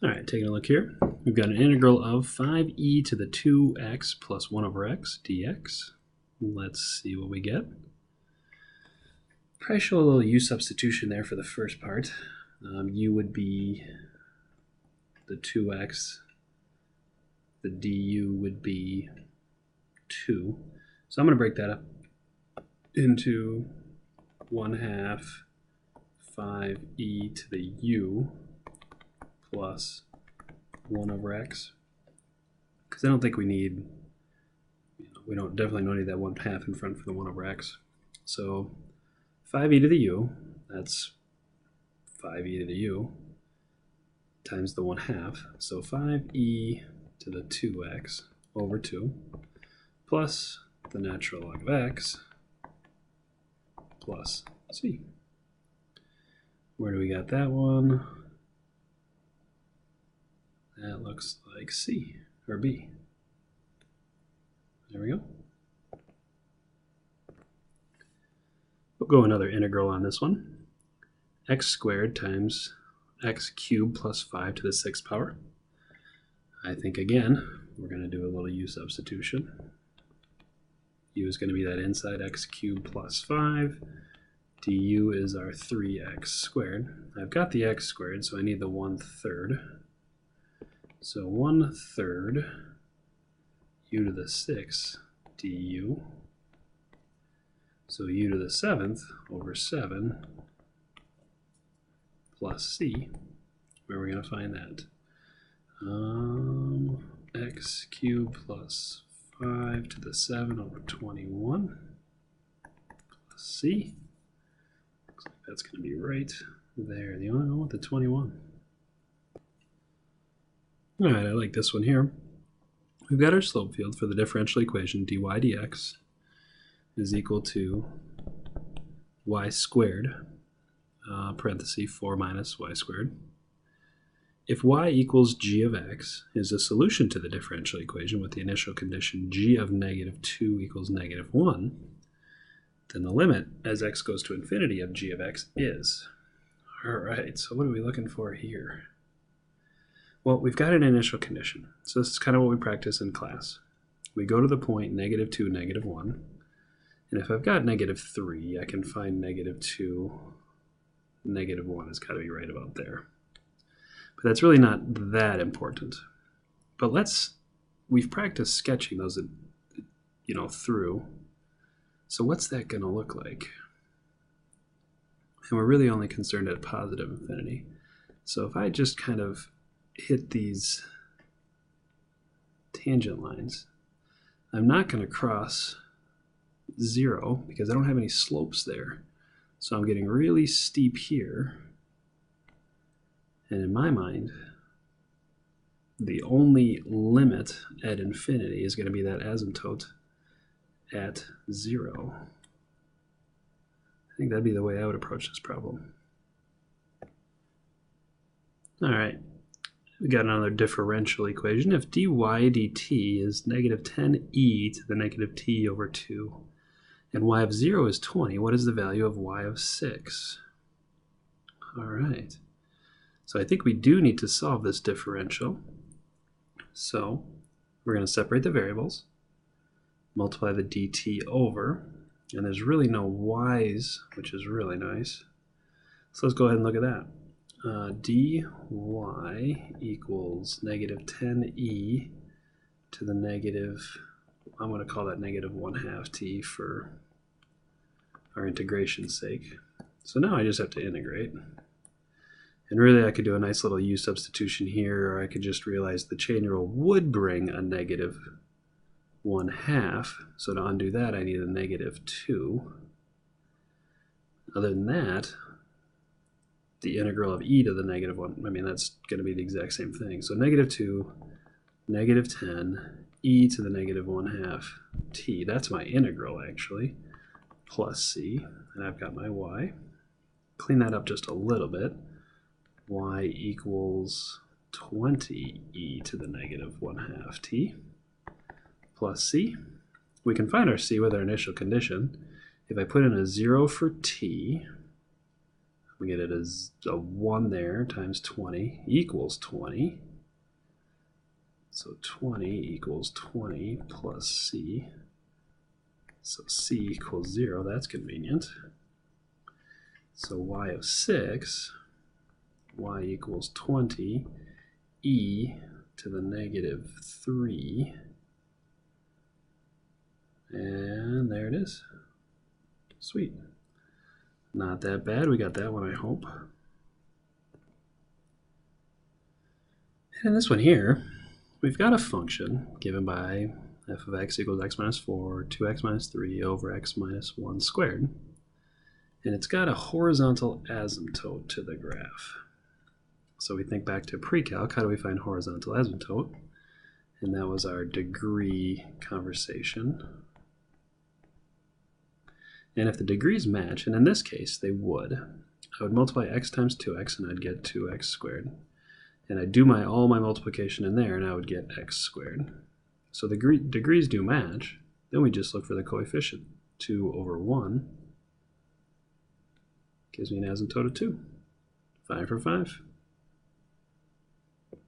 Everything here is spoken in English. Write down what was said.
All right, taking a look here. We've got an integral of 5e to the 2x plus 1 over x dx. Let's see what we get. Probably show a little u substitution there for the first part. U would be the 2x. The du would be 2. So I'm going to break that up into 1/2 5e to the u plus 1 over x, because I don't think we need, we don't definitely don't need that 1/2 in front for the 1 over x. So 5e to the u, that's 5e to the u times the 1/2. So 5e to the 2x over 2 plus the natural log of x plus c. Where do we got that one? That looks like C or B. There we go. We'll go another integral on this one. X squared times x cubed plus 5 to the 6th power. I think again, we're going to do a little u substitution. U is going to be that inside x cubed plus 5. Du is our 3x squared. I've got the x squared, so I need the 1/3. So 1/3 u to the 6th du. So u to the 7th over 7 plus c. Where are we going to find that? X cubed plus 5 to the 7 over 21 plus c. Looks like that's going to be right there. The only one with the 21. All right, I like this one here. We've got our slope field for the differential equation dy dx is equal to y squared, parenthesis 4 minus y squared. If y equals g of x is a solution to the differential equation with the initial condition g of -2 equals -1, then the limit as x goes to infinity of g of x is. All right, so what are we looking for here? Well, we've got an initial condition. So this is kind of what we practice in class. We go to the point -2, -1. And if I've got -3, I can find -2, -1 has got to be right about there. But that's really not that important. But we've practiced sketching those, through. So what's that going to look like? And we're really only concerned at positive infinity. So if I just kind of hit these tangent lines, I'm not going to cross 0 because I don't have any slopes there. So I'm getting really steep here. And in my mind, the only limit at infinity is going to be that asymptote at 0. I think that'd be the way I would approach this problem. All right. We got another differential equation. If dy dt is -10e to the -t over 2, and y of 0 is 20, what is the value of y of 6? All right. So I think we do need to solve this differential. So we're going to separate the variables, multiply the dt over, and there's really no y's, which is really nice. So let's go ahead and look at that. dy equals -10e to the I'm going to call that -1/2 t for our integration's sake. So now I just have to integrate. And really I could do a nice little u substitution here, or I could just realize the chain rule would bring a -1/2. So to undo that I need a -2. Other than that, the integral of e to the -1, I mean, that's going to be the exact same thing. So -2, -10, e to the -1/2 t. That's my integral, actually, plus c. And I've got my y. Clean that up just a little bit. Y equals 20e to the -1/2 t plus c. We can find our c with our initial condition. If I put in a 0 for t, We get it as a 1 there times 20 equals 20. So 20 equals 20 plus c. So c equals 0. That's convenient. So y of 6, y equals 20 e to the negative 3. And there it is. Sweet. Not that bad. We got that one, I hope. And in this one here, we've got a function given by f of x equals x minus 4, 2x minus 3 over x minus 1 squared. And it's got a horizontal asymptote to the graph. So we think back to pre-calc. How do we find horizontal asymptote? And that was our degree conversation. And if the degrees match, and in this case they would, I would multiply x times 2x and I'd get 2x squared. And I'd do all my multiplication in there and I would get x squared. So the degrees do match. Then we just look for the coefficient. 2 over 1 gives me an asymptote of 2. 5 for 5.